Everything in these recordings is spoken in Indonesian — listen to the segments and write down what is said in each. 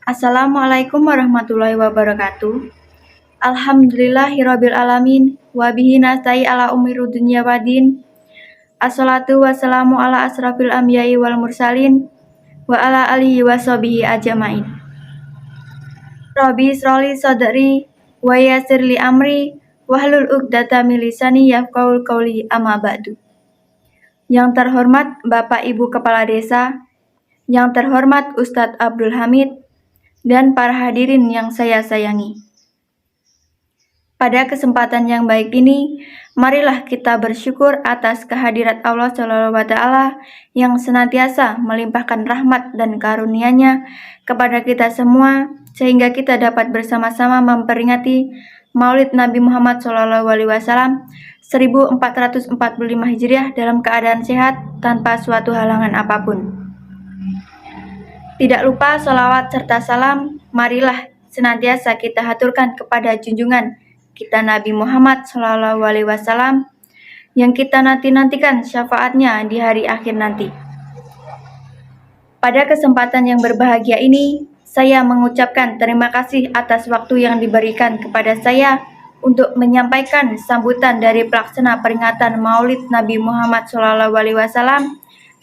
Assalamualaikum warahmatullahi wabarakatuh. Alhamdulillahirabbil alamin wa bihi nasta'in ala umuri dunya waddin. Assalatu wassalamu ala asrafil anbiya'i wal mursalin wa ala alihi washabihi ajmain. Rabbi israli sadri wa yassir li amri wahlul 'uqdatam min lisani yafqahul qawli amma ba'du. Yang terhormat Bapak Ibu Kepala Desa, yang terhormat Ustadz Abdul Hamid, dan para hadirin yang saya sayangi. Pada kesempatan yang baik ini, marilah kita bersyukur atas kehadirat Allah SWT yang senantiasa melimpahkan rahmat dan karunia-Nya kepada kita semua, sehingga kita dapat bersama-sama memperingati Maulid Nabi Muhammad SAW 1445 Hijriah dalam keadaan sehat tanpa suatu halangan apapun. Tidak lupa sholawat serta salam, marilah senantiasa kita haturkan kepada junjungan kita Nabi Muhammad SAW yang kita nanti-nantikan syafaatnya di hari akhir nanti. Pada kesempatan yang berbahagia ini, saya mengucapkan terima kasih atas waktu yang diberikan kepada saya untuk menyampaikan sambutan dari pelaksana peringatan Maulid Nabi Muhammad SAW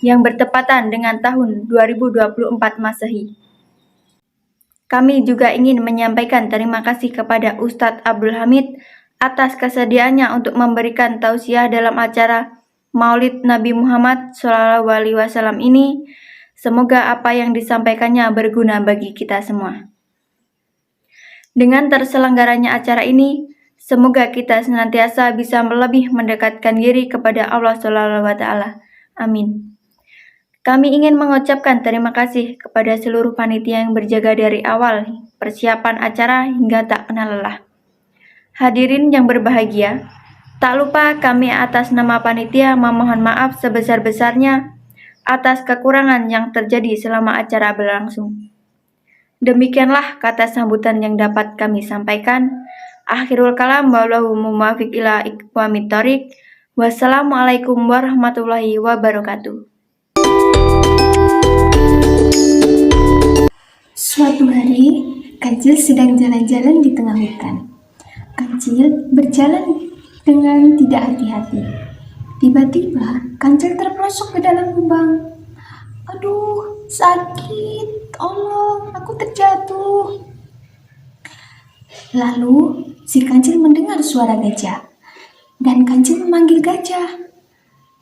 yang bertepatan dengan tahun 2024 Masehi. Kami juga ingin menyampaikan terima kasih kepada Ustadz Abdul Hamid atas kesediaannya untuk memberikan tausiah dalam acara Maulid Nabi Muhammad SAW ini. Semoga apa yang disampaikannya berguna bagi kita semua. Dengan terselenggaranya acara ini, semoga kita senantiasa bisa lebih mendekatkan diri kepada Allah SWT. Amin. Kami ingin mengucapkan terima kasih kepada seluruh panitia yang berjaga dari awal persiapan acara hingga tak kenal lelah. Hadirin yang berbahagia, tak lupa kami atas nama panitia memohon maaf sebesar-besarnya atas kekurangan yang terjadi selama acara berlangsung. Demikianlah kata sambutan yang dapat kami sampaikan. Akhirul kalam wallahu muwaffiq ila iqwamit thoriq. Wassalamualaikum warahmatullahi wabarakatuh. Suatu hari, Kancil sedang jalan-jalan di tengah hutan. Kancil berjalan dengan tidak hati-hati. Tiba-tiba, Kancil terperosok ke dalam lubang. Aduh, sakit. Tolong, aku terjatuh. Lalu, si Kancil mendengar suara gajah. Dan Kancil memanggil gajah.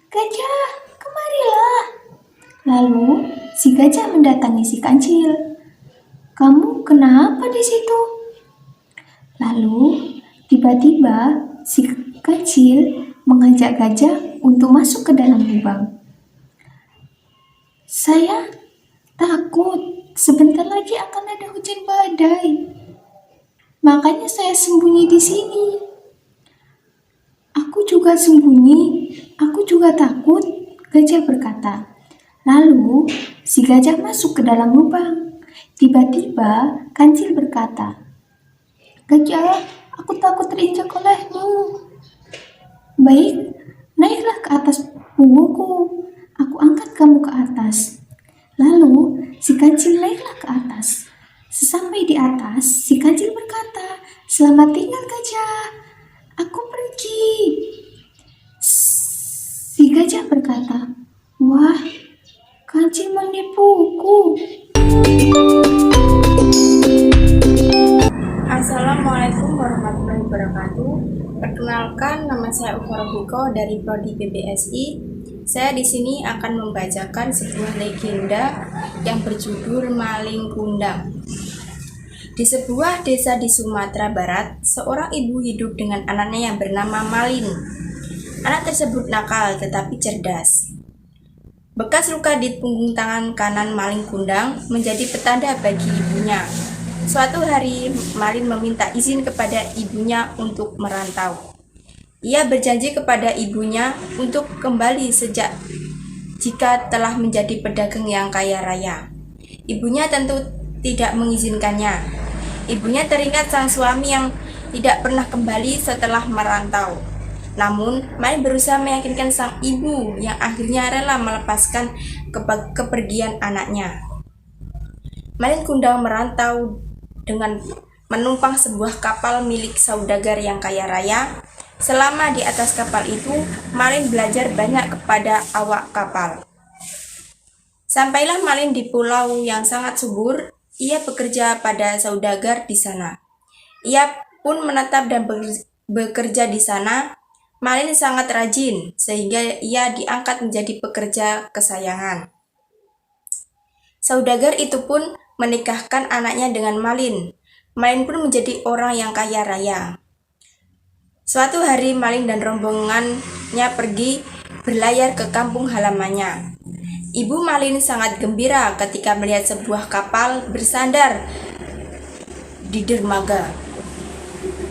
Gajah, kemarilah. Lalu, si gajah mendatangi si Kancil. Kamu kenapa di situ? Lalu, tiba-tiba si Kancil mengajak gajah untuk masuk ke dalam lubang. Saya takut, sebentar lagi akan ada hujan badai. Makanya saya sembunyi di sini. Aku juga sembunyi, aku juga takut, gajah berkata. Lalu, si gajah masuk ke dalam lubang. Tiba-tiba, Kancil berkata, Gajah, aku takut terinjak olehmu. Baik, naiklah ke atas punggungku. Aku angkat kamu ke atas. Lalu, si Kancil naiklah ke atas. Sesampai di atas, si Kancil berkata, Selamat tinggal gajah, aku pergi. Si gajah berkata, Wah, Kancil menipuku. Assalamualaikum warahmatullahi wabarakatuh. Perkenalkan, nama saya Ufa Rohiko dari Prodi PBSI. Saya di sini akan membacakan sebuah legenda yang berjudul Maling Kundang. Di sebuah desa di Sumatera Barat, seorang ibu hidup dengan anaknya yang bernama Malin. Anak tersebut nakal tetapi cerdas. Bekas luka di punggung tangan kanan Maling Kundang menjadi petanda bagi ibunya. Suatu hari, Malin meminta izin kepada ibunya untuk merantau. Ia berjanji kepada ibunya untuk kembali jika telah menjadi pedagang yang kaya raya. Ibunya tentu tidak mengizinkannya. Ibunya teringat sang suami yang tidak pernah kembali setelah merantau. Namun, Malin berusaha meyakinkan sang ibu yang akhirnya rela melepaskan kepergian anaknya. Malin Kundang merantau dengan menumpang sebuah kapal milik saudagar yang kaya raya. Selama di atas kapal itu, Malin belajar banyak kepada awak kapal. Sampailah Malin di pulau yang sangat subur. Ia bekerja pada saudagar di sana. Ia pun menetap dan bekerja di sana. Malin sangat rajin, sehingga ia diangkat menjadi pekerja kesayangan. Saudagar itu pun menikahkan anaknya dengan Malin. Malin pun menjadi orang yang kaya raya. Suatu hari Malin dan rombongannya pergi berlayar ke kampung halamannya. Ibu Malin sangat gembira ketika melihat sebuah kapal bersandar di dermaga.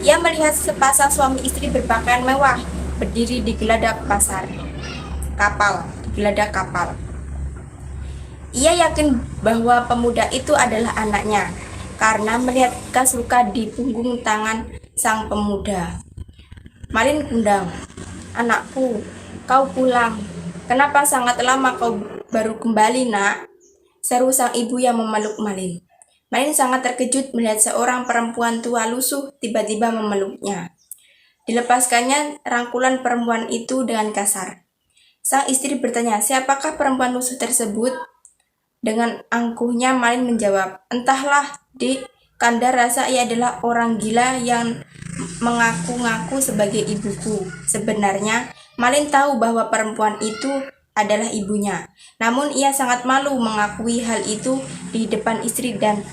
Ia melihat sepasang suami istri berpakaian mewah berdiri di geladak kapal. Ia yakin bahwa pemuda itu adalah anaknya karena melihat bekas luka di punggung tangan sang pemuda. Malin Kundang, "Anakku, kau pulang. Kenapa sangat lama kau baru kembali, nak?" seru sang ibu yang memeluk Malin. Malin sangat terkejut melihat seorang perempuan tua lusuh tiba-tiba memeluknya. Dilepaskannya rangkulan perempuan itu dengan kasar. Sang istri bertanya, "Siapakah perempuan lusuh tersebut?" Dengan angkuhnya Malin menjawab, "Entahlah, Dik, Kanda rasa ia adalah orang gila yang mengaku-ngaku sebagai ibuku." Sebenarnya, Malin tahu bahwa perempuan itu adalah ibunya. Namun ia sangat malu mengakui hal itu di depan istri dan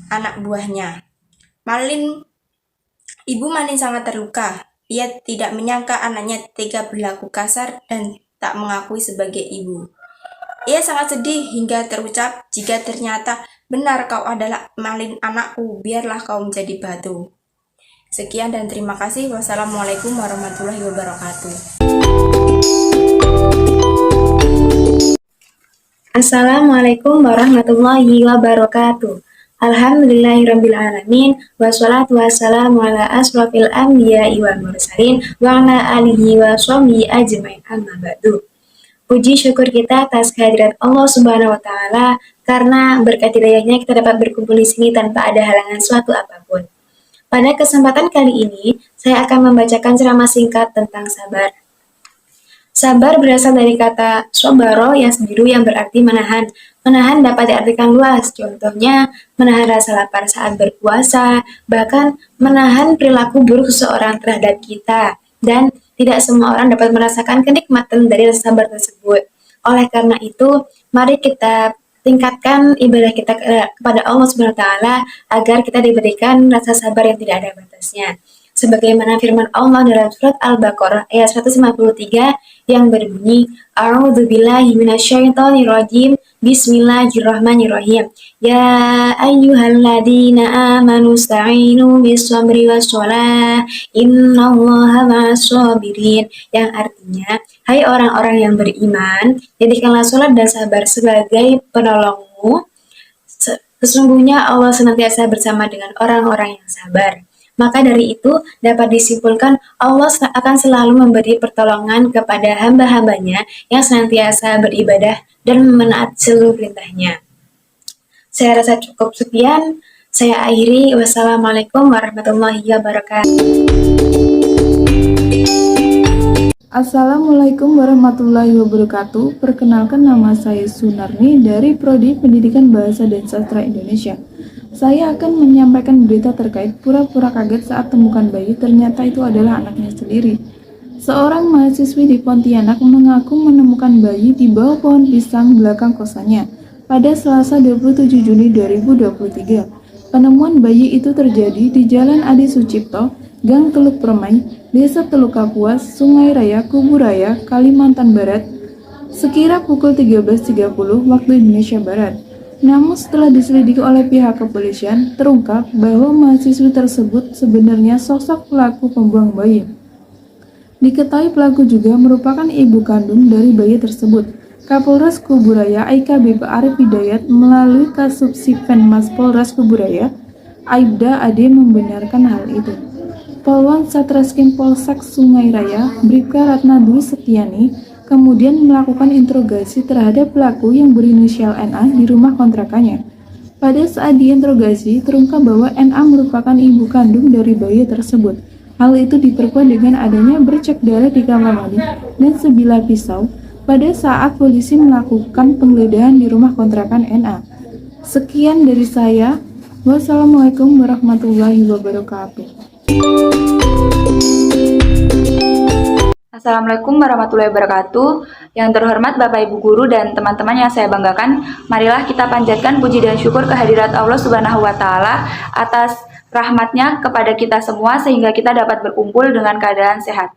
anak buahnya. Ibu Malin sangat terluka. Ia tidak menyangka anaknya tega berlaku kasar dan tak mengakui sebagai ibu. Ia sangat sedih hingga terucap, "Jika ternyata benar kau adalah Malin anakku, biarlah kau menjadi batu." Sekian dan terima kasih. Wassalamualaikum warahmatullahi wabarakatuh. Assalamualaikum warahmatullahi wabarakatuh. Alhamdulillahirrabbilalamin. Wassalatu wassalamu ala asrafil anbiya'i wal mursalin wa ala alihi wa sahbihi ajmain, amma ba'du. Puji syukur kita atas kehadiran Allah Subhanahu wa Ta'ala, karena berkat hidayahnya kita dapat berkumpul di sini tanpa ada halangan suatu apapun. Pada kesempatan kali ini, saya akan membacakan ceramah singkat tentang sabar. Sabar berasal dari kata sobaro yang berarti menahan. Menahan dapat diartikan luas, contohnya menahan rasa lapar saat berpuasa, bahkan menahan perilaku buruk seseorang terhadap kita. Dan tidak semua orang dapat merasakan kenikmatan dari rasa sabar tersebut. Oleh karena itu, mari kita tingkatkan ibadah kita kepada Allah Subhanahu wa Ta'ala agar kita diberikan rasa sabar yang tidak ada batasnya. Sebagaimana firman Allah dalam surat Al-Baqarah ayat 153 yang berbunyi, "A'udzubillahi minasyaitonirrajim. Bismillahirrahmanirrahim. Ya ayyuhalladzina amanu sta'inu bis-sabri was-shalah. Innallaha ma'as-sabirin." Yang artinya, hai orang-orang yang beriman, jadikanlah salat dan sabar sebagai penolongmu. Sesungguhnya Allah senantiasa bersama dengan orang-orang yang sabar. Maka dari itu dapat disimpulkan Allah akan selalu memberi pertolongan kepada hamba-hambanya yang senantiasa beribadah dan menaati seluruh perintahnya. Saya rasa cukup sekian. Saya akhiri. Wassalamualaikum warahmatullahi wabarakatuh. Assalamualaikum warahmatullahi wabarakatuh. Perkenalkan, nama saya Sunarni dari Prodi Pendidikan Bahasa dan Sastra Indonesia. Saya akan menyampaikan berita terkait pura-pura kaget saat temukan bayi, ternyata itu adalah anaknya sendiri. Seorang mahasiswi di Pontianak mengaku menemukan bayi di bawah pohon pisang belakang kosannya pada Selasa 27 Juni 2023. Penemuan bayi itu terjadi di Jalan Adi Sucipto, Gang Teluk Permai, Desa Teluk Kapuas, Sungai Raya, Kubu Raya, Kalimantan Barat, sekira pukul 13.30 waktu Indonesia Barat. Namun setelah diselidiki oleh pihak kepolisian, terungkap bahwa mahasiswi tersebut sebenarnya sosok pelaku pembuang bayi. Diketahui pelaku juga merupakan ibu kandung dari bayi tersebut. Kapolres Kubu Raya AKBP Arif Hidayat melalui Kasubsipenmas Polres Kubu Raya, Aibda Ade, membenarkan hal itu. Polwan Satreskrim Polsek Sungai Raya, Bribka Ratna Dwi Setiani, kemudian melakukan interogasi terhadap pelaku yang berinisial NA di rumah kontrakannya. Pada saat diinterogasi, terungkap bahwa NA merupakan ibu kandung dari bayi tersebut. Hal itu diperkuat dengan adanya bercak darah di kamar mandi dan sebilah pisau pada saat polisi melakukan penggeledahan di rumah kontrakan NA. Sekian dari saya. Wassalamualaikum warahmatullahi wabarakatuh. Assalamualaikum warahmatullahi wabarakatuh. Yang terhormat Bapak Ibu Guru dan teman-teman yang saya banggakan, marilah kita panjatkan puji dan syukur kehadirat Allah Subhanahu wa Ta'ala atas rahmatnya kepada kita semua sehingga kita dapat berkumpul dengan keadaan sehat.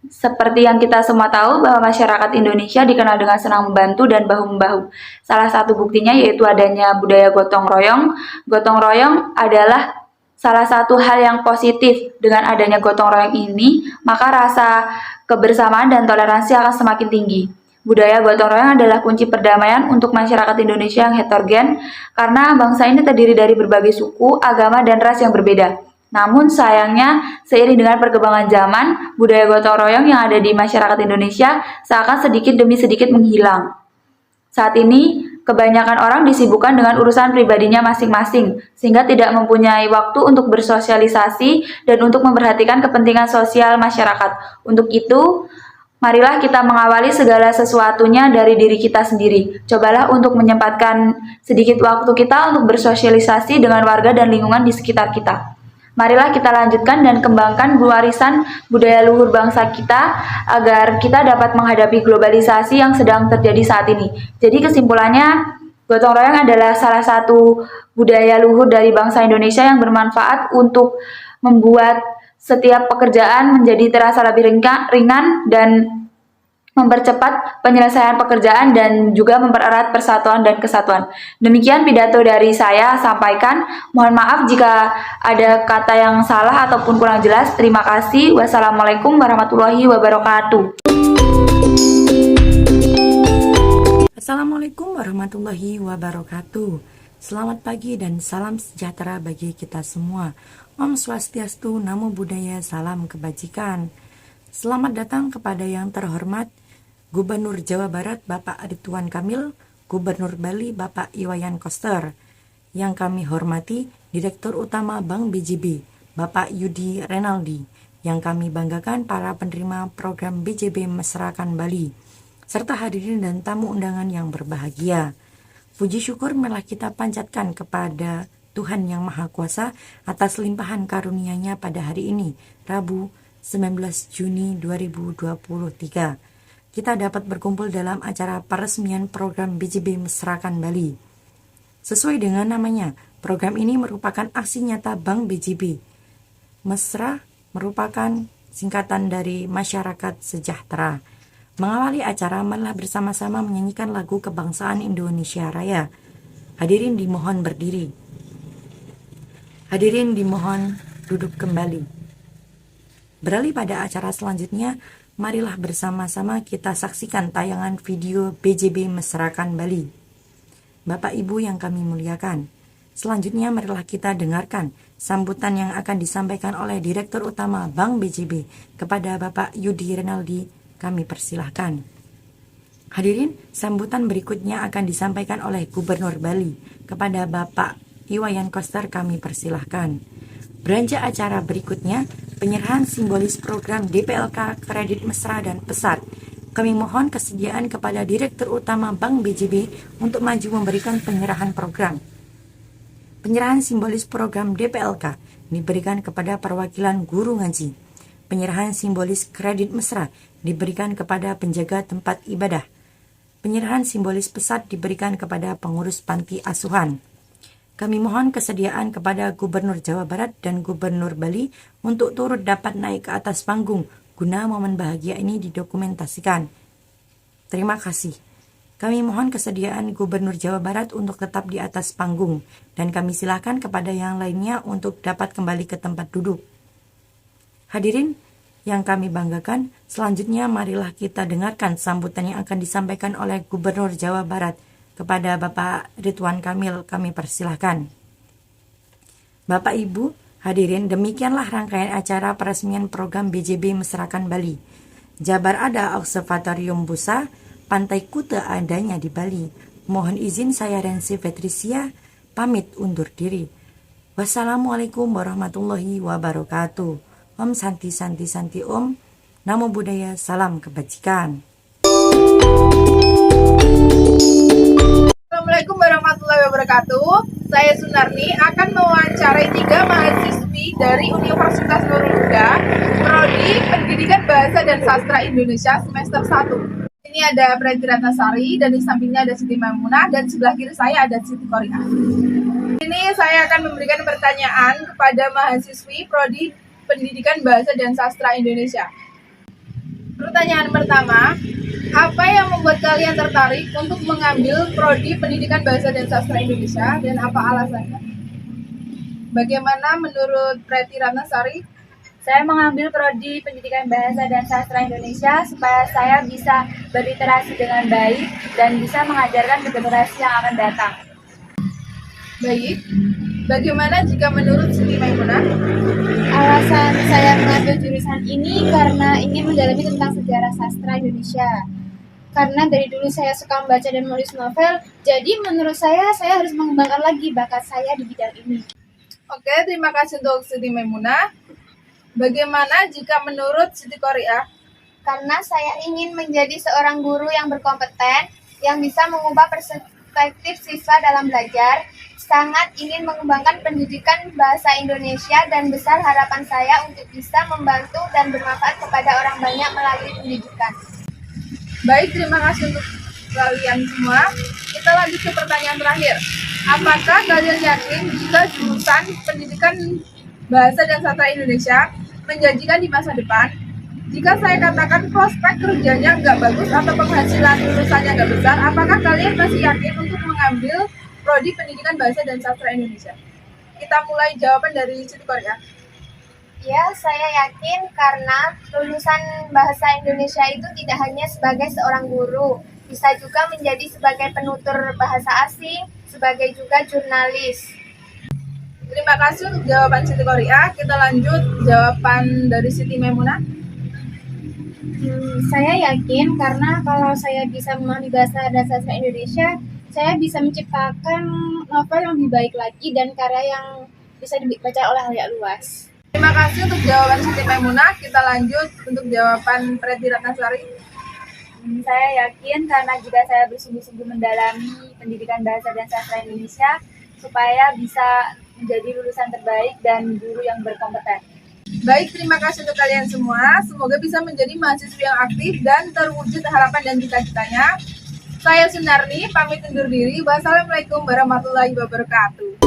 Seperti yang kita semua tahu bahwa masyarakat Indonesia dikenal dengan senang membantu dan bahu-membahu. Salah satu buktinya yaitu adanya budaya gotong royong. Gotong royong adalah salah satu hal yang positif. Dengan adanya gotong royong ini, maka rasa kebersamaan dan toleransi akan semakin tinggi. Budaya gotong royong adalah kunci perdamaian untuk masyarakat Indonesia yang heterogen karena bangsa ini terdiri dari berbagai suku, agama, dan ras yang berbeda. Namun sayangnya, seiring dengan perkembangan zaman, budaya gotong royong yang ada di masyarakat Indonesia seakan sedikit demi sedikit menghilang. Saat ini, kebanyakan orang disibukkan dengan urusan pribadinya masing-masing, sehingga tidak mempunyai waktu untuk bersosialisasi dan untuk memperhatikan kepentingan sosial masyarakat. Untuk itu, marilah kita mengawali segala sesuatunya dari diri kita sendiri. Cobalah untuk menyempatkan sedikit waktu kita untuk bersosialisasi dengan warga dan lingkungan di sekitar kita. Marilah kita lanjutkan dan kembangkan warisan budaya luhur bangsa kita agar kita dapat menghadapi globalisasi yang sedang terjadi saat ini. Jadi kesimpulannya, gotong royong adalah salah satu budaya luhur dari bangsa Indonesia yang bermanfaat untuk membuat setiap pekerjaan menjadi terasa lebih ringan dan mempercepat penyelesaian pekerjaan dan juga mempererat persatuan dan kesatuan. Demikian pidato dari saya sampaikan. Mohon maaf jika ada kata yang salah ataupun kurang jelas. Terima kasih. Wassalamualaikum warahmatullahi wabarakatuh. Assalamualaikum warahmatullahi wabarakatuh. Selamat pagi dan salam sejahtera bagi kita semua. Om Swastiastu, Namo Buddhaya, salam kebajikan. Selamat datang kepada yang terhormat Gubernur Jawa Barat Bapak Ridwan Kamil, Gubernur Bali Bapak Iwayan Koster. Yang kami hormati Direktur Utama Bank BJB Bapak Yudi Renaldi. Yang kami banggakan para penerima program BJB Mesrakan Bali, serta hadirin dan tamu undangan yang berbahagia. Puji syukur marilah kita panjatkan kepada Tuhan Yang Maha Kuasa atas limpahan karunia-Nya pada hari ini, Rabu 19 Juni 2023. Kita dapat berkumpul dalam acara peresmian program BJB Mesrakan Bali. Sesuai dengan namanya, program ini merupakan aksi nyata Bank BJB. Mesra merupakan singkatan dari Masyarakat Sejahtera. Mengawali acara, marilah bersama-sama menyanyikan lagu kebangsaan Indonesia Raya. Hadirin dimohon berdiri. Hadirin dimohon duduk kembali. Beralih pada acara selanjutnya, marilah bersama-sama kita saksikan tayangan video BJB Mesrakan Bali. Bapak Ibu yang kami muliakan, selanjutnya marilah kita dengarkan sambutan yang akan disampaikan oleh Direktur Utama Bank BJB kepada Bapak Yudi Renaldi. Kami persilahkan. Hadirin, sambutan berikutnya akan disampaikan oleh Gubernur Bali kepada Bapak Iwayan Koster. Kami persilahkan. Beranjak acara berikutnya, penyerahan simbolis program DPLK Kredit Mesra dan Pesat. Kami mohon kesediaan kepada Direktur Utama Bank BJB untuk maju memberikan penyerahan program. Penyerahan simbolis program DPLK diberikan kepada perwakilan guru ngaji. Penyerahan simbolis kredit mesra diberikan kepada penjaga tempat ibadah. Penyerahan simbolis pesat diberikan kepada pengurus panti asuhan. Kami mohon kesediaan kepada Gubernur Jawa Barat dan Gubernur Bali untuk turut dapat naik ke atas panggung guna momen bahagia ini didokumentasikan. Terima kasih. Kami mohon kesediaan Gubernur Jawa Barat untuk tetap di atas panggung dan kami silakan kepada yang lainnya untuk dapat kembali ke tempat duduk. Hadirin yang kami banggakan, selanjutnya marilah kita dengarkan sambutan yang akan disampaikan oleh Gubernur Jawa Barat kepada Bapak Ridwan Kamil. Kami persilahkan. Bapak Ibu, hadirin, demikianlah rangkaian acara peresmian program BJB Mesrakan Bali. Jabar ada Observatorium Busa, Pantai Kuta adanya di Bali. Mohon izin saya Rensi Patricia, pamit undur diri. Wassalamualaikum warahmatullahi wabarakatuh. Om Santi Santi Santi Om. Namo Buddhaya, salam kebajikan. Assalamualaikum warahmatullahi wabarakatuh. Saya Sunarni akan mewawancarai 3 mahasiswi dari Universitas Nurul Huda, Prodi Pendidikan Bahasa dan Sastra Indonesia semester 1. Ini ada Preti Ratnasari dan di sampingnya ada Siti Maimunah dan sebelah kiri saya ada Siti Korea. Ini saya akan memberikan pertanyaan kepada mahasiswi Prodi Pendidikan Bahasa dan Sastra Indonesia. Pertanyaan pertama, apa yang membuat kalian tertarik untuk mengambil Prodi Pendidikan Bahasa dan Sastra Indonesia dan apa alasannya? Bagaimana menurut Preti Ratnasari? Saya mengambil Prodi Pendidikan Bahasa dan Sastra Indonesia supaya saya bisa berliterasi dengan baik dan bisa mengajarkan ke generasi yang akan datang. Baik, bagaimana jika menurut Siti Maimunah? Alasan saya mengambil jurusan ini karena ingin mendalami tentang sejarah sastra Indonesia. Karena dari dulu saya suka membaca dan menulis novel, jadi menurut saya harus mengembangkan lagi bakat saya di bidang ini. Oke, terima kasih untuk Siti Maimunah. Bagaimana jika menurut Siti Korea? Karena saya ingin menjadi seorang guru yang berkompeten, yang bisa mengubah perspektif siswa dalam belajar, sangat ingin mengembangkan pendidikan bahasa Indonesia dan besar harapan saya untuk bisa membantu dan bermanfaat kepada orang banyak melalui pendidikan. Baik, terima kasih untuk kalian semua. Kita lanjut ke pertanyaan terakhir. Apakah kalian yakin jika jurusan Pendidikan Bahasa dan Sastra Indonesia menjanjikan di masa depan? Jika saya katakan prospek kerjanya nggak bagus atau penghasilan lulusannya nggak besar, apakah kalian masih yakin untuk mengambil Prodi Pendidikan Bahasa dan Sastra Indonesia? Kita mulai jawaban dari Siti Korea. Ya, saya yakin karena lulusan bahasa Indonesia itu tidak hanya sebagai seorang guru, bisa juga menjadi sebagai penutur bahasa asing, sebagai juga jurnalis. Terima kasih untuk jawaban Siti Korea. Kita lanjut jawaban dari Siti Maimunah. Saya yakin karena kalau saya bisa memahami bahasa dan sastra Indonesia, saya bisa menciptakan novel yang lebih baik lagi dan karya yang bisa dibaca oleh halayak luas. Terima kasih untuk jawaban Siti Maimunah. Kita lanjut untuk jawaban Preti Ratnasari. Saya yakin karena jika saya bersungguh-sungguh mendalami pendidikan bahasa dan sastra Indonesia, supaya bisa menjadi lulusan terbaik dan guru yang berkompeten. Baik, terima kasih untuk kalian semua. Semoga bisa menjadi mahasiswa yang aktif dan terwujud harapan dan cita-citanya. Saya Sunarni, pamit undur diri. Wassalamualaikum warahmatullahi wabarakatuh.